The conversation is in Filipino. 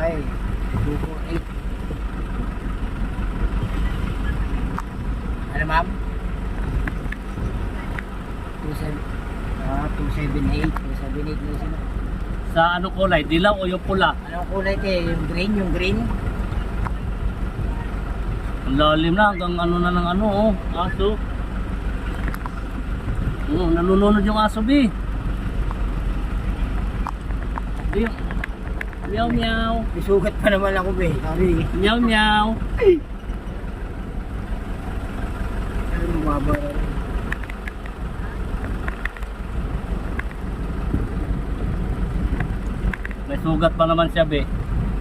babae. 248. Ano ma'am? 278. 278 na sino. Sa ano kulay? Dilaw o yung pula? Anong kulay te? Yung green? Yung green? Ang lalim na hanggang ano na ng ano oh. Aso. Nalulunod yung aso B. Meow meow. Isugat pa naman ako be. Sabi. Meow meow. Ano mababa. May sugat pa naman siya be.